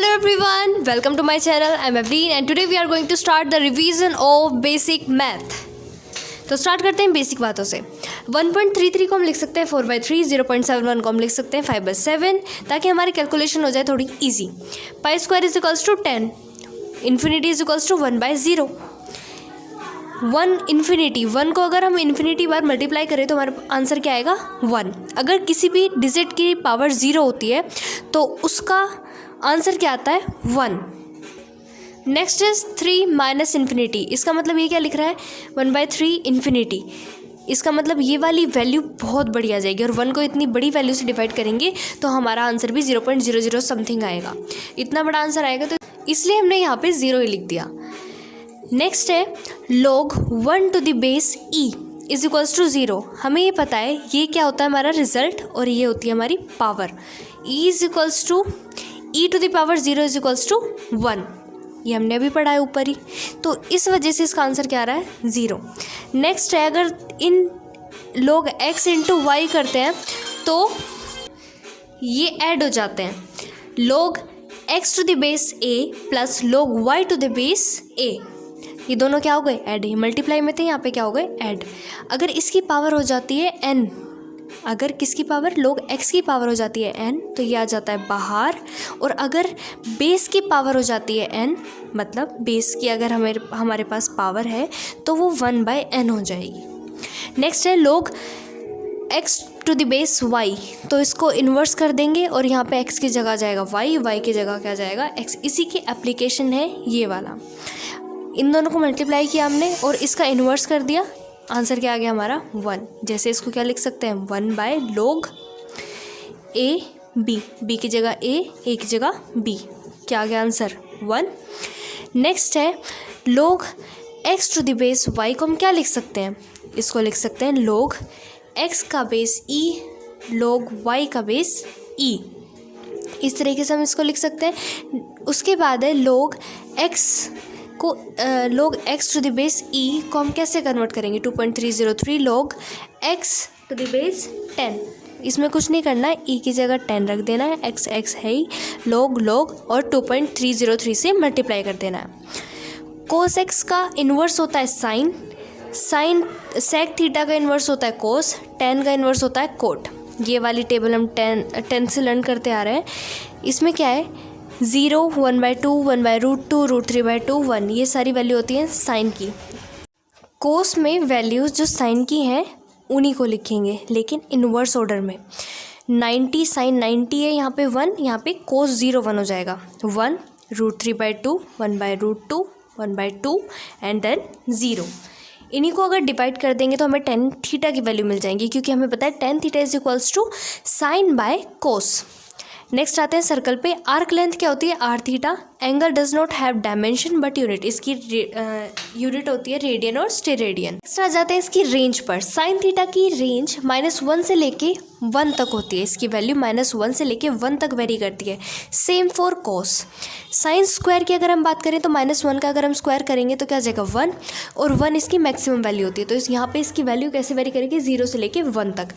Hello everyone, welcome to my channel. I'm Evelyn and today we are going to start the revision of basic math. तो start करते हैं basic बातों से। 1.33 को हम लिख सकते हैं 4/3, 0.71 को हम लिख सकते हैं 5/7 ताकि हमारी कैलकुलेशन हो जाए थोड़ी easy. Pi square is equals to 10, infinity is equals to 1/0। 1 को अगर हम इन्फिनिटी बार मल्टीप्लाई करें तो हमारा आंसर क्या आएगा 1। अगर किसी भी डिजिट की पावर 0 होती है तो उसका आंसर क्या आता है 1। Next is 3 minus infinity. इसका मतलब ये क्या लिख रहा है 1/3 इन्फिनिटी। इसका मतलब ये वाली वैल्यू बहुत बड़ी आ जाएगी और 1 को इतनी बड़ी वैल्यू से डिवाइड करेंगे तो हमारा आंसर भी 0.00 समथिंग आएगा। इतना बड़ा आंसर आएगा तो इसलिए हमने यहाँ पे 0 ही लिख दिया। नेक्स्ट है log 1 to the base e is equals to 0। हमें ये पता है ये क्या होता है हमारा रिजल्ट और ये होती है हमारी power. e is equals to e to the power 0 is equals to 1। ये हमने अभी पढ़ा है ऊपर ही, तो इस वजह से इसका आंसर क्या आ रहा है 0। नेक्स्ट है अगर इन log x इंटू वाई करते हैं तो ये ऐड हो जाते हैं। log x to the base a plus log y to the base a, ये दोनों क्या हो गए ऐड। ही मल्टीप्लाई में थे, यहाँ पे क्या हो गए ऐड। अगर इसकी पावर हो जाती है n, अगर किसकी पावर log x की पावर हो जाती है n तो ये आ जाता है बाहर। और अगर बेस की पावर हो जाती है n, मतलब बेस की अगर हमारे पास पावर है तो वो 1/n हो जाएगी। नेक्स्ट है log x to the base y, तो इसको इन्वर्स कर देंगे और यहाँ पे x की जगह जाएगा y की जगह क्या जाएगा x। इसी की एप्लीकेशन है ये वाला। इन दोनों को मल्टीप्लाई किया हमने और इसका इन्वर्स कर दिया, आंसर क्या आ गया हमारा 1। जैसे इसको क्या लिख सकते हैं 1/log a b की जगह a की जगह b, क्या आ गया आंसर 1। नेक्स्ट है log x to the base y को हम क्या लिख सकते हैं, इसको लिख सकते हैं log x का बेस e log y का बेस e। इस तरीके से हम इसको लिख सकते हैं। उसके बाद है log x to the base e को हम कैसे कन्वर्ट करेंगे 2.303 log x to the base 10। इसमें कुछ नहीं करना है, e की जगह 10 रख देना है, x है ही, log और 2.303 से मल्टीप्लाई कर देना है। cos x का इन्वर्स होता है साइन sec थीटा का इन्वर्स होता है cos, tan का इन्वर्स होता है cot। ये वाली टेबल हम 10 से लर्न करते आ रहे हैं। इसमें क्या है 0, 1/2, 1/√2, √3/2, 1, ये सारी वैल्यू होती हैं साइन की। कोस में वैल्यूज़ जो साइन की हैं उन्हीं को लिखेंगे लेकिन इन्वर्स ऑर्डर में। 90 साइन 90 है, यहाँ पे 1, यहाँ पे कोस 0 1 हो जाएगा 1, √3/2, 1/√2, 1/2 एंड देन 0। इन्हीं को अगर डिवाइड कर देंगे तो हमें tan थीटा की वैल्यू मिल जाएंगी क्योंकि हमें पता है tan theta is equals to sine by cos. Next आते हैं सर्कल पे। आर्क लेंथ क्या होती है r theta. Angle does not have dimension but unit, इसकी यूनिट होती है रेडियन और स्टेरेडियन। नेक्स्ट आ जाते हैं इसकी रेंज पर। साइन थीटा की रेंज -1 से लेके 1 तक होती है, इसकी वैल्यू -1 से लेके 1 तक वेरी करती है। Same for cos. Sine square की अगर हम बात करें तो -1 का अगर हम स्क्वायर करेंगे तो क्या आ जाएगा 1, और 1 इसकी मैक्सिमम वैल्यू होती है। तो यहाँ पे इसकी वैल्यू कैसे वेरी करेगी 0 से लेके 1 तक।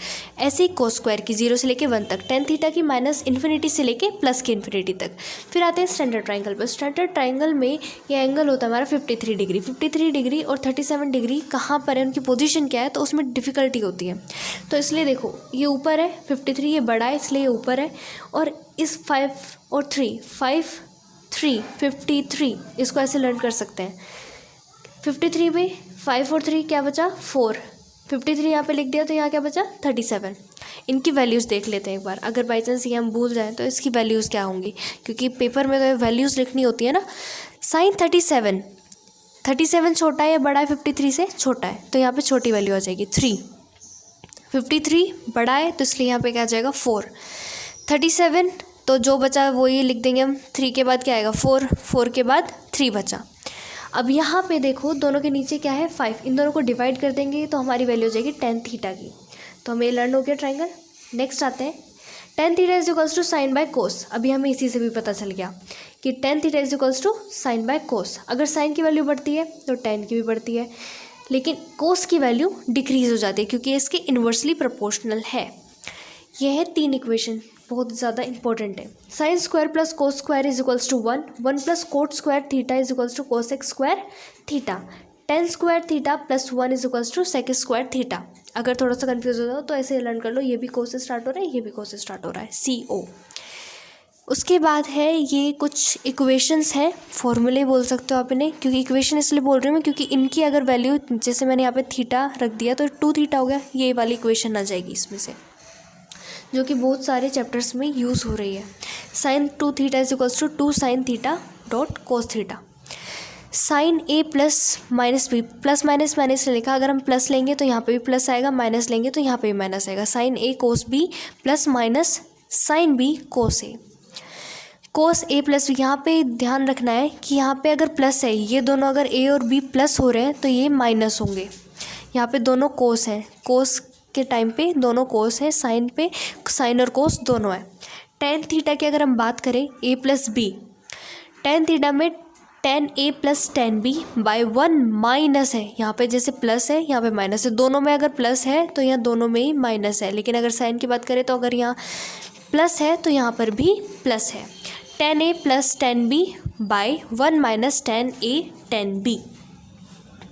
ऐसे ही कोस स्क्वायर की 0 से लेके 1 तक। tan थीटा की -इन्फिनिटी से लेके प्लस की इन्फिनिटी तक। फिर आते हैं स्टैंडर्ड ट्राइंगल पर। स्टैंडर्ड ट्राइंगल में ये एंगल होता है हमारा 53 डिग्री। 53 डिग्री और 37 डिग्री कहाँ पर है, उनकी पोजीशन क्या है, तो उसमें डिफ़िकल्टी होती है। तो इसलिए देखो ये ऊपर है 53, ये बड़ा है इसलिए ये ऊपर है, और इस 5 और 3 53 इसको ऐसे लर्न कर सकते हैं। 53 में 5 और 3 क्या बचा 4, 53 यहाँ पे लिख दिया तो यहाँ क्या बचा 37। इनकी वैल्यूज़ देख लेते हैं एक बार, अगर बाई चांस ये हम भूल जाएं तो इसकी वैल्यूज़ क्या होंगी, क्योंकि पेपर में तो वैल्यूज़ लिखनी होती है ना। साइन 37 छोटा है या बड़ा है 53 से, छोटा है, तो यहाँ पे छोटी वैल्यू आ जाएगी 3। 53 बड़ा है तो इसलिए यहाँ पे क्या आ जाएगा 4। 37 तो जो बचा वो ये लिख देंगे हम, 3 के बाद क्या आएगा 4 के बाद 3 बचा। अब यहाँ पे देखो दोनों के नीचे क्या है 5, इन दोनों को डिवाइड कर देंगे तो हमारी वैल्यू हो जाएगी tan थीटा की। तो हमें लर्न हो गया ट्राइंगल। नेक्स्ट आते हैं tan theta is equals to sine by cos. अभी हमें इसी से भी पता चल गया कि tan theta is equals to sine by cos. अगर साइन की वैल्यू बढ़ती है तो tan की भी बढ़ती है, लेकिन कोस की वैल्यू डिक्रीज हो जाती है क्योंकि इसके इन्वर्सली प्रोपोर्शनल है। यह है 3 इक्वेशन। बहुत ज़्यादा इंपॉर्टेंट है। Sine square plus cos square is equals to 1, 1 plus cot square theta is equals to cosec square theta, tan square theta plus 1 is equals to sec square theta. अगर थोड़ा सा confuse हो जाओ तो ऐसे लर्न कर लो, ये भी कोस से स्टार्ट हो रहा है, ये भी कोस से स्टार्ट हो रहा है, CO। उसके बाद है ये कुछ इक्वेशंस हैं, फॉर्मूले बोल सकते हो आप इन्हें, क्योंकि इक्वेशन इसलिए बोल रही हूँ मैं क्योंकि इनकी अगर वैल्यू, जैसे मैंने यहाँ पे थीटा रख दिया तो 2 थीटा हो गया, ये वाली इक्वेशन आ जाएगी इसमें से, जो कि बहुत सारे चैप्टर्स में यूज़ हो रही है। Sine 2 theta is equals to 2 sine theta dot cos theta. Sine A plus minus B, plus minus minus लिखा, अगर हम प्लस लेंगे तो यहाँ पे भी प्लस आएगा, माइनस लेंगे तो यहाँ पे भी माइनस आएगा। Sine A cos B plus minus sine B cos A। Cos A plus B, यहाँ पे ध्यान रखना है कि यहाँ पे अगर प्लस है, ये दोनों अगर A और B प्लस हो रहे हैं तो ये माइनस होंगे। यहाँ पे दोनों कोस हैं, कोस के टाइम पे दोनों कोस है, साइन पे साइन और कोस दोनों है। टेन थीटा की अगर हम बात करें A plus B, tan theta में tan A plus tan B by 1 minus है, यहाँ पे जैसे प्लस है यहाँ पे माइनस है, दोनों में अगर प्लस है तो यहाँ दोनों में ही माइनस है। लेकिन अगर साइन की बात करें तो अगर यहाँ प्लस है तो यहाँ पर भी प्लस है। Ten A plus tan B by 1 minus ten A ten B।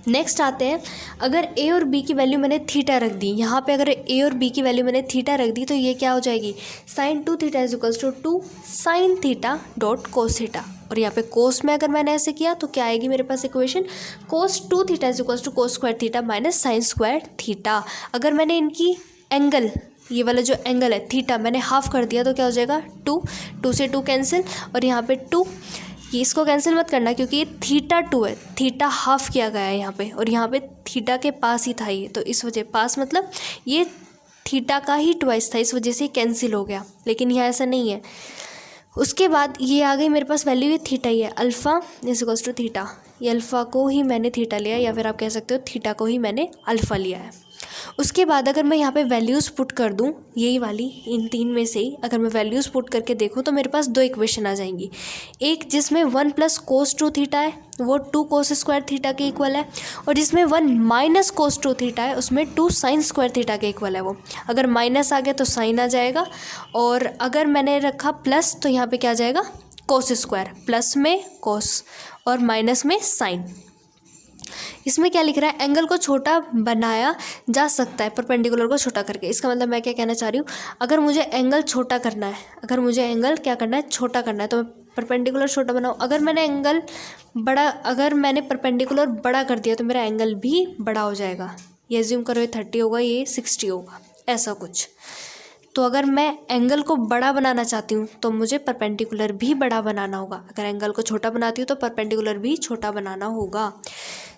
Next आते हैं, अगर A और B की वैल्यू मैंने थीटा रख दी, यहाँ पे अगर A और B की वैल्यू मैंने थीटा रख दी तो ये क्या हो जाएगी, sine 2 theta is equals to 2 sine theta dot cos theta. और यहाँ पे कोस में अगर मैंने ऐसे किया तो क्या आएगी मेरे पास equation, cos 2 theta is equals to cos square theta minus sine square theta. अगर मैंने इनकी एंगल, ये वाला जो एंगल है थीटा, मैंने हाफ कर दिया तो क्या हो जाएगा 2, 2 से 2 कैंसिल, और यहाँ पे 2, ये इसको कैंसिल मत करना क्योंकि ये थीटा 2 है, थीटा हाफ किया गया है यहाँ पे, और यहाँ पे थीटा के पास ही था ये, तो इस वजह, पास मतलब ये थीटा का ही ट्वाइस था, इस वजह से कैंसिल हो गया। लेकिन यहाँ ऐसा नहीं है। उसके बाद ये आ गई मेरे पास वैल्यू, ये थीटा ही है, alpha is equals to theta, ये अल्फ़ा को ही मैंने थीटा लिया, या फिर आप कह सकते हो थीटा को ही मैंने अल्फ़ा लिया है। उसके बाद अगर मैं यहाँ पे वैल्यूज़ पुट कर दूँ, यही वाली इन तीन में से ही अगर मैं वैल्यूज़ पुट करके देखूँ तो मेरे पास 2 इक्वेशन आ जाएंगी। एक जिसमें 1 प्लस कोस 2 थीटा है वो 2 कोस स्क्वायर थीटा के इक्वल है, और जिसमें 1 माइनस कोस 2 थीटा है उसमें 2 साइन स्क्वायर थीटा के इक्वल है। वो अगर माइनस आ गया तो साइन आ जाएगा, और अगर मैंने रखा प्लस तो यहाँ पर क्या आ जाएगा कोस स्क्वायर, प्लस में कोस और माइनस में साइन। इसमें क्या लिख रहा है, एंगल को छोटा बनाया जा सकता है परपेंडिकुलर को छोटा करके। इसका मतलब मैं क्या कहना चाह रही हूँ, अगर मुझे एंगल छोटा करना है, अगर मुझे एंगल क्या करना है छोटा करना है तो मैं परपेंडिकुलर छोटा बनाऊँ। अगर मैंने एंगल बड़ा, अगर मैंने परपेंडिकुलर बड़ा कर दिया तो मेरा एंगल भी बड़ा हो जाएगा। ये एज्यूम करो ये 30 होगा, ये 60 होगा, ऐसा कुछ। तो अगर मैं एंगल को बड़ा बनाना चाहती हूँ तो मुझे परपेंडिकुलर भी बड़ा बनाना होगा। अगर एंगल को छोटा बनाती हूँ तो परपेंडिकुलर भी छोटा बनाना होगा।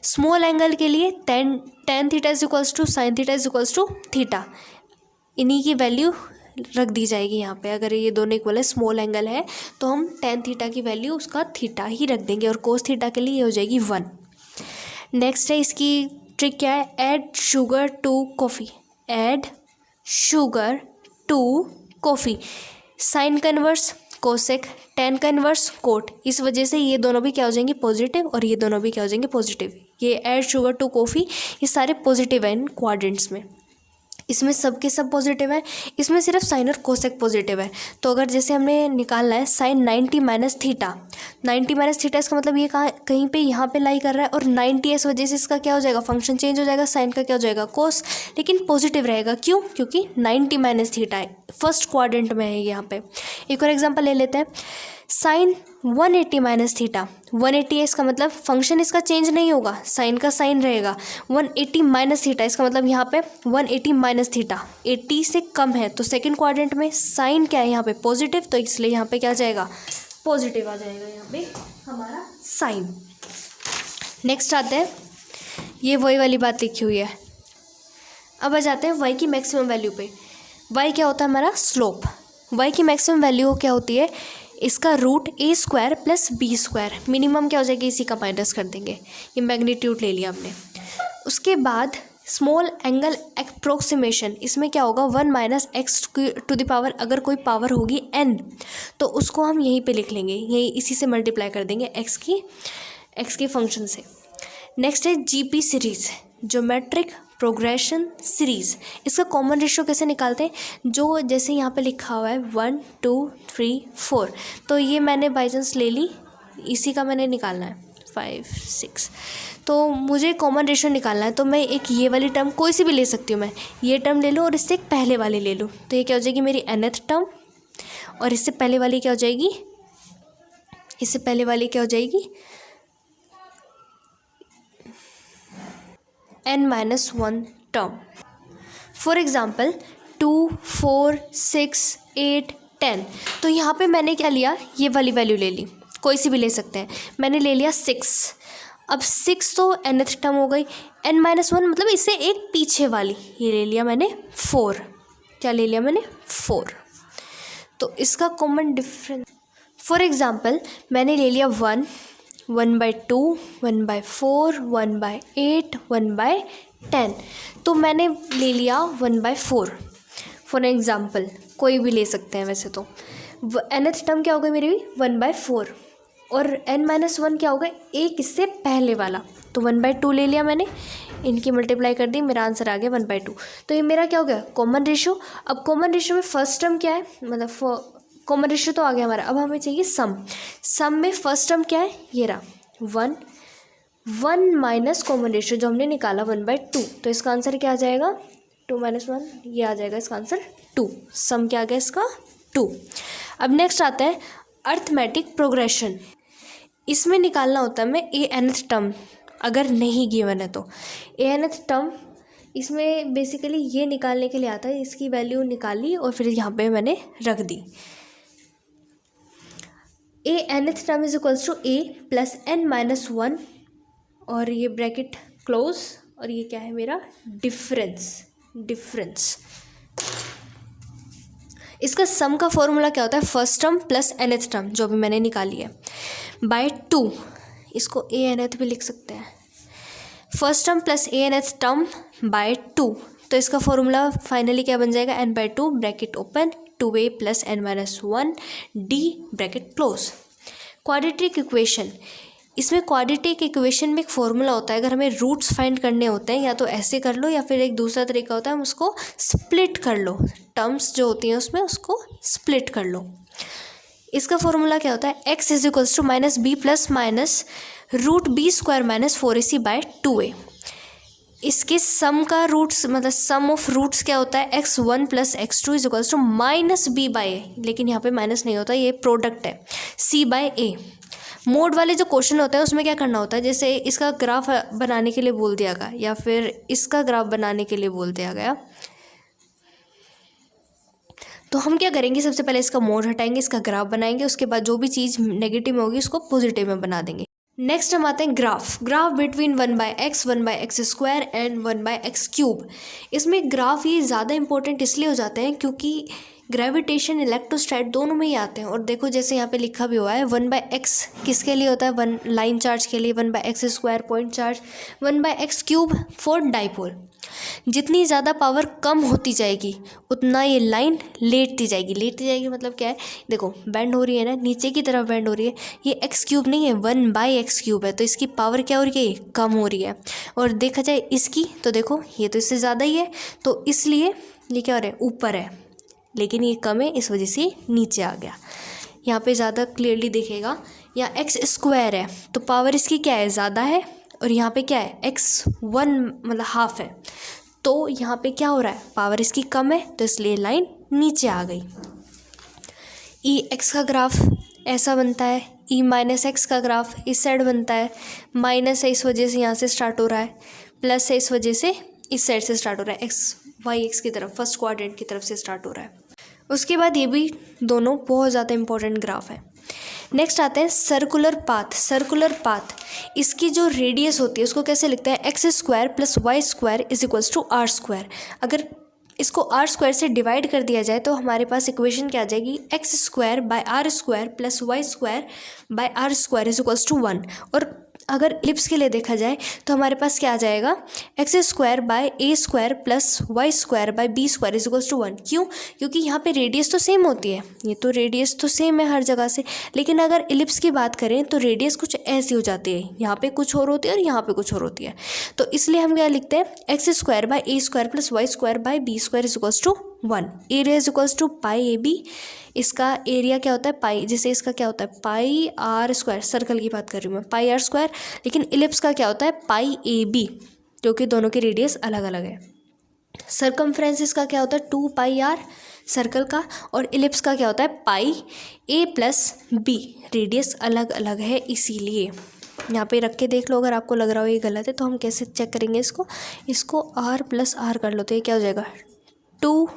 स्मॉल एंगल के लिए tan theta is equals to sine theta is equals to theta, इन्हीं की वैल्यू रख दी जाएगी यहाँ पे। अगर ये दोनों इक्वल है, स्मॉल एंगल है, तो हम टेन थीटा की वैल्यू उसका थीटा ही रख देंगे, और कोस थीटा के लिए ये हो जाएगी 1। नेक्स्ट है, इसकी ट्रिक क्या है, add sugar to coffee, add sugar to coffee, sine का इन्वर्स कोसेक, टेन का इन्वर्स कोट। इस वजह से ये दोनों भी क्या हो जाएंगे पॉजिटिव, और ये दोनों भी क्या हो जाएंगे पॉजिटिव। ये ऐड शुगर टू कॉफ़ी, ये सारे पॉजिटिव हैं इन क्वाड्रेंट्स में, इसमें सब के सब पॉजिटिव है, इसमें सिर्फ साइन और कोसेक पॉजिटिव है। तो अगर जैसे हमने निकालना है sine 90 minus theta, 90 minus theta, इसका मतलब ये कहीं पे यहाँ पे लाई कर रहा है, और 90 इस वजह से इसका क्या हो जाएगा, फंक्शन चेंज हो जाएगा, साइन का क्या हो जाएगा कोस, लेकिन पॉजिटिव रहेगा। क्यों? क्योंकि 90 माइनस थीटा है, फर्स्ट क्वाड्रेंट में है यहाँ पे। एक और एग्जाम्पल ले लेते हैं, साइन 180 माइनस थीटा, 180 है, इसका मतलब फंक्शन इसका चेंज नहीं होगा, साइन का साइन रहेगा। 180 माइनस थीटा, इसका मतलब यहाँ पे 180 माइनस थीटा 80 से कम है, तो सेकंड क्वाड्रेंट में साइन क्या है यहाँ पे पॉजिटिव, तो इसलिए यहाँ पे क्या आ जाएगा पॉजिटिव आ जाएगा यहाँ पे हमारा साइन। नेक्स्ट आते हैं, ये वही वाली बात लिखी हुई है। अब आ जाते हैं वाई की मैक्सिमम वैल्यू पे। वाई क्या होता है हमारा स्लोप, वाई की मैक्सिमम वैल्यू क्या होती है, इसका root a square plus b square, minimum क्या हो जाएगी इसी का माइनस कर देंगे, ये मैग्नीट्यूड ले लिया हमने। उसके बाद स्मॉल एंगल अप्रोक्सीमेशन, इसमें क्या होगा 1 minus x to the power, अगर कोई पावर होगी n तो उसको हम यहीं पे लिख लेंगे, यही इसी से मल्टीप्लाई कर देंगे एक्स के फंक्शन से। नेक्स्ट है GP series, geometric progression series. इसका कॉमन रेशियो कैसे निकालते हैं, जो जैसे यहाँ पे लिखा हुआ है 1 2 3 4, तो ये मैंने बाई चांस ले ली, इसी का मैंने निकालना है 5 6, तो मुझे कॉमन रेशियो निकालना है। तो मैं एक ये वाली टर्म कोई सी भी ले सकती हूँ, मैं ये टर्म ले लूँ और इससे एक पहले वाली ले लूँ, तो ये क्या हो जाएगी मेरी nth टर्म, और इससे पहले वाली क्या हो जाएगी, इससे पहले वाली क्या हो जाएगी n-1 टर्म। फॉर एग्ज़ाम्पल 2 4 6 8 10, तो यहाँ पे मैंने क्या लिया, ये वाली वैल्यू ले ली, कोई सी भी ले सकते हैं, मैंने ले लिया 6। अब 6 तो nth टर्म हो गई, n-1 मतलब इससे एक पीछे वाली, ये ले लिया मैंने 4, क्या ले लिया मैंने 4। तो इसका कॉमन डिफरेंस, फॉर एग्ज़ाम्पल मैंने ले लिया 1 1/2 1/4 1/8 1/10, तो मैंने ले लिया 1/4 फॉर एग्ज़ाम्पल, कोई भी ले सकते हैं वैसे तो। nth टर्म क्या हो गई मेरी 1/4, और n-1 क्या होगा, एक इससे पहले वाला, तो 1/2 ले लिया मैंने, इनकी मल्टीप्लाई कर दी, मेरा आंसर आ गया 1/2। तो ये मेरा क्या हो गया कॉमन रेशियो। अब कॉमन रेशियो में फर्स्ट टर्म क्या है, मतलब कॉमन रेशियो तो आ गया हमारा, अब हमें चाहिए सम में फर्स्ट टर्म क्या है, ये रहा 1 माइनस कॉमन रेशियो जो हमने निकाला 1/2, तो इसका आंसर क्या आ जाएगा 2 - 1, ये आ जाएगा इसका आंसर 2, सम क्या आ गया इसका 2। अब नेक्स्ट आता है अर्थमेटिक प्रोग्रेशन, इसमें निकालना होता है हमें nth टर्म, अगर नहीं गिवन है तो nth टर्म, इसमें बेसिकली ये निकालने के लिए आता है, इसकी वैल्यू निकाली और फिर यहाँ पे मैंने रख दी। nth term is equals to a plus n-1, और ये ब्रैकेट क्लोज, और ये क्या है मेरा डिफरेंस। इसका सम का फॉर्मूला क्या होता है, first term plus nth term जो भी मैंने निकाली है बाय 2, इसको a-nth भी लिख सकते हैं, first term plus a-nth term by 2, तो इसका फॉर्मूला फाइनली क्या बन जाएगा, n/2 bracket open 2a plus n-1 d bracket close. Quadratic equation, इसमें क्वाड्रेटिक इक्वेशन में एक फॉर्मूला होता है, अगर हमें रूट्स फाइंड करने होते हैं या तो ऐसे कर लो, या फिर एक दूसरा तरीका होता है हम उसको स्प्लिट कर लो, टर्म्स जो होती हैं उसमें उसको स्प्लिट कर लो। इसका फॉर्मूला क्या होता है, x is equals to minus b plus minus root b square minus 4ac by 2a। इसके सम का रूट्स मतलब सम ऑफ रूट्स क्या होता है, x1 plus x2 is equals to minus b by a, लेकिन यहाँ पे माइनस नहीं होता, ये प्रोडक्ट है c बाय ए। मोड वाले जो क्वेश्चन होते हैं उसमें क्या करना होता है, जैसे इसका ग्राफ बनाने के लिए बोल दिया गया या फिर इसका ग्राफ बनाने के लिए बोल दिया गया, तो हम क्या करेंगे, सबसे पहले इसका मोड हटाएंगे, इसका ग्राफ बनाएंगे, उसके बाद जो भी चीज़ नेगेटिव में होगी उसको पॉजिटिव में बना देंगे। नेक्स्ट हम आते हैं graph between 1/x 1/x² and 1/x³। इसमें ग्राफ ये ज़्यादा इंपॉर्टेंट इसलिए हो जाते हैं क्योंकि ग्रेविटेशन इलेक्ट्रोस्टैट दोनों में ही आते हैं। और देखो जैसे यहाँ पे लिखा भी हुआ है 1/x किसके लिए होता है, 1 लाइन चार्ज के लिए, 1/x² point charge, 1/x³ for dipole. जितनी ज़्यादा पावर कम होती जाएगी उतना ये लाइन लेटती जाएगी मतलब क्या है, देखो बेंड हो रही है ना, नीचे की तरफ बेंड हो रही है, ये x³ नहीं है 1/x³ है, तो इसकी पावर क्या हो रही है, कम हो रही है। और देखा जाए इसकी तो देखो ये तो इससे ज़्यादा ही है, तो इसलिए ये क्या हो रहा है, ऊपर है, लेकिन ये कम है इस वजह से नीचे आ गया। यहाँ पे ज़्यादा क्लियरली दिखेगा, यहाँ x² है तो पावर इसकी क्या है, ज़्यादा है, और यहाँ पे क्या है x1 मतलब हाफ है, तो यहाँ पे क्या हो रहा है, पावर इसकी कम है, तो इसलिए लाइन नीचे आ गई। x का ग्राफ ऐसा बनता है, e-x का ग्राफ इस साइड बनता है, माइनस है इस वजह से यहाँ से स्टार्ट हो रहा है, प्लस है इस वजह से इस साइड से स्टार्ट हो रहा है, y की तरफ फर्स्ट क्वाड्रेंट की तरफ से स्टार्ट हो रहा है। उसके बाद ये भी दोनों बहुत ज़्यादा इंपॉर्टेंट ग्राफ है। नेक्स्ट आते हैं सर्कुलर पाथ। इसकी जो रेडियस होती है उसको कैसे लिखते हैं, x² + y² is equals to r²। अगर इसको r² से डिवाइड कर दिया जाए तो हमारे पास इक्वेशन क्या आ जाएगी, x² / r² + y² / r² is equals to 1। और अगर इलिप्स के लिए देखा जाए तो हमारे पास क्या आ जाएगा, x square by a square plus y square by b square is equals to 1। क्यों? क्योंकि यहाँ पे रेडियस तो सेम होती है, ये तो रेडियस तो सेम है हर जगह से, लेकिन अगर इलिप्स की बात करें तो रेडियस कुछ ऐसी हो जाती है, यहाँ पे कुछ और होती है और यहाँ पे कुछ और होती है। तो इसलिए हम क्या लिखते हैं, x square by a square plus y square by b square is equals to 1। Area is equals to pi a b, इसका एरिया क्या होता है पाई, जैसे इसका क्या होता है पाई आर स्क्वायर, सर्कल की बात कर रही हूँ मैं, पाई आर स्क्वायर, लेकिन इलिप्स का क्या होता है पाई ए बी, क्योंकि दोनों की रेडियस अलग अलग है। सरकमफ्रेंस इसका क्या होता है 2 पाई आर सर्कल का, और इलिप्स का क्या होता है पाई ए प्लस बी, रेडियस अलग अलग है इसीलिए। यहाँ पे रख के देख लो, अगर आपको लग रहा हो ये गलत है तो हम कैसे चेक करेंगे इसको आर प्लस आर कर लो तो ये क्या हो जाएगा 2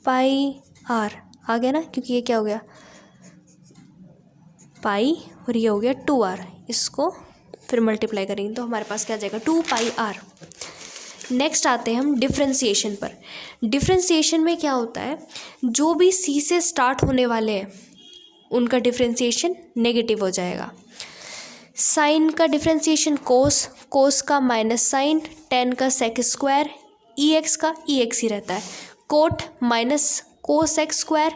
पाई आर आ गया ना, क्योंकि ये क्या हो गया पाई और ये हो गया 2r, इसको फिर मल्टीप्लाई करेंगे तो हमारे पास क्या आ जाएगा 2 पाई आर। नेक्स्ट आते हैं हम डिफ्रेंसिएशन पर। डिफ्रेंसिएशन में क्या होता है, जो भी सी से स्टार्ट होने वाले हैं उनका डिफ्रेंसिएशन नेगेटिव हो जाएगा। साइन का डिफ्रेंसिएशन कोस, कोस का माइनस साइन, टेन का सेक स्क्वायर, ई एक्स का ई एक्स ही रहता है, cot minus cosec square,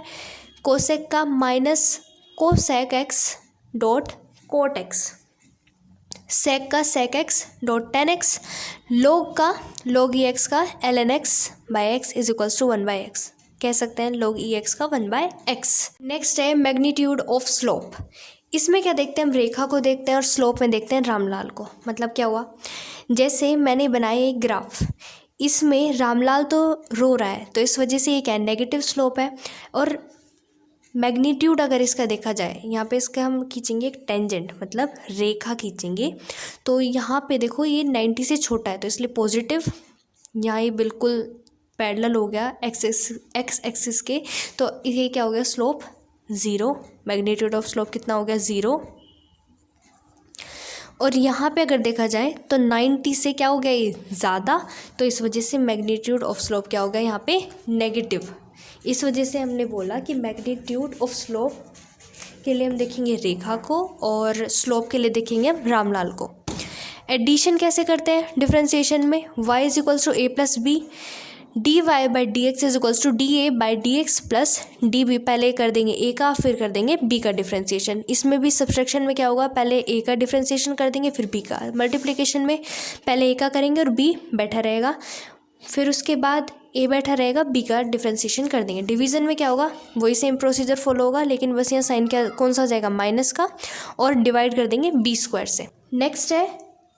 cosec का minus cosec x dot cot x, sec का sec x dot tan x, log का लोग ई एक्स का l n x by x is equals to 1 by x, कह सकते हैं log e x का 1 by x. Next है magnitude of slope. इसमें क्या देखते हैं हम, रेखा को देखते हैं और स्लोप में देखते हैं रामलाल को। मतलब क्या हुआ, जैसे मैंने बनाया एक ग्राफ, इसमें रामलाल तो रो रहा है तो इस वजह से ये क्या है नेगेटिव स्लोप है, और मैग्नीट्यूड अगर इसका देखा जाए यहाँ पे इसका हम खींचेंगे एक टेंजेंट, मतलब रेखा खींचेंगे, तो यहाँ पे देखो ये 90 से छोटा है तो इसलिए पॉजिटिव, यहाँ ये बिल्कुल पैरेलल हो गया एक्स एक्सिस के, तो ये क्या हो गया स्लोप 0, मैग्नीट्यूड ऑफ स्लोप कितना हो गया 0। और यहाँ पे अगर देखा जाए तो 90 से क्या हो गया ये ज़्यादा, तो इस वजह से मैग्नीट्यूड ऑफ स्लोप क्या हो गया यहाँ पे नेगेटिव। इस वजह से हमने बोला कि मैग्नीट्यूड ऑफ स्लोप के लिए हम देखेंगे रेखा को और स्लोप के लिए देखेंगे हम रामलाल को। एडिशन कैसे करते हैं डिफरेंशिएशन में, y is equals to a plus b, d y by d x is equals to d a by d x plus d b. पहले कर देंगे ए का फिर कर देंगे बी का डिफरेंशिएशन। इसमें भी सब्सट्रैक्शन में क्या होगा, पहले ए का डिफरेंशिएशन कर देंगे फिर बी का। मल्टीप्लिकेशन में पहले ए का करेंगे और बी बैठा रहेगा, फिर उसके बाद ए बैठा रहेगा, बी का डिफरेंशिएशन कर देंगे। डिवीज़न में क्या होगा, वही सेम प्रोसीजर फॉलो होगा, लेकिन बस यहाँ साइन क्या कौन सा आ जाएगा माइनस का, और डिवाइड कर देंगे बी स्क्वायर से। नेक्स्ट है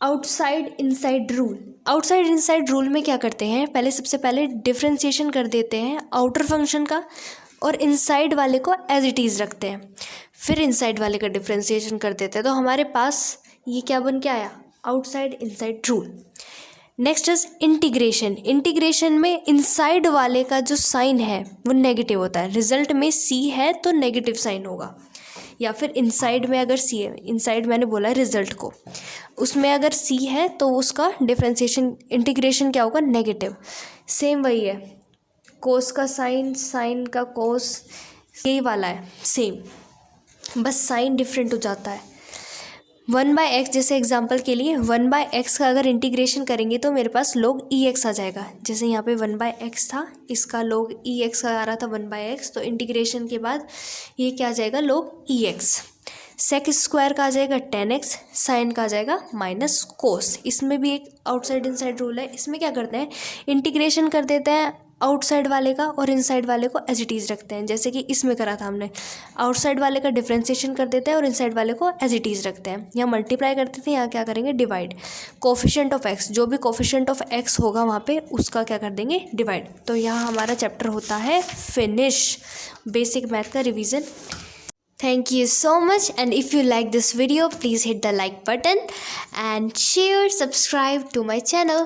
outside inside rule. Outside inside rule में क्या करते हैं, पहले सबसे पहले डिफरेंशिएशन कर देते हैं आउटर फंक्शन का और इनसाइड वाले को एज इट इज़ रखते हैं, फिर इनसाइड वाले का डिफरेंशिएशन कर देते हैं। तो हमारे पास ये क्या बन के आया, outside inside rule. Next is integration. Integration में इनसाइड वाले का जो साइन है वो नेगेटिव होता है, रिजल्ट में सी है तो नेगेटिव साइन होगा, या फिर इनसाइड में अगर सी है, इनसाइड मैंने बोला है रिजल्ट को, उसमें अगर सी है तो उसका डिफरेंशिएशन इंटीग्रेशन क्या होगा नेगेटिव। सेम वही है, कोस का साइन, साइन का कोस, यही वाला है सेम, बस साइन डिफरेंट हो जाता है। 1/x जैसे एग्जांपल के लिए 1/x का अगर इंटीग्रेशन करेंगे तो मेरे पास log ex आ जाएगा। जैसे यहाँ पे 1/x था, इसका log ex आ रहा था 1/x, तो इंटीग्रेशन के बाद ये क्या आ जाएगा log ex। सेक स्क्वायर का आ जाएगा 10x, साइन का आ जाएगा माइनस कोस। इसमें भी एक आउटसाइड इनसाइड रूल है, इसमें क्या करते हैं इंटीग्रेशन कर देते हैं आउटसाइड वाले का और इनसाइड वाले को एज इट इज़ रखते हैं, जैसे कि इसमें करा था हमने, आउटसाइड वाले का डिफरेंशिएशन कर देते हैं और इनसाइड वाले को एज इट इज़ रखते हैं। यहाँ मल्टीप्लाई करते थे, यहाँ क्या करेंगे डिवाइड, कोफिशिएंट ऑफ एक्स, जो भी कोफिशिएंट ऑफ एक्स होगा वहाँ पे उसका क्या कर देंगे डिवाइड। तो यहाँ हमारा चैप्टर होता है फिनिश, बेसिक मैथ का revision. Thank you so much, and if you like this video please hit the like button and share, subscribe to my channel.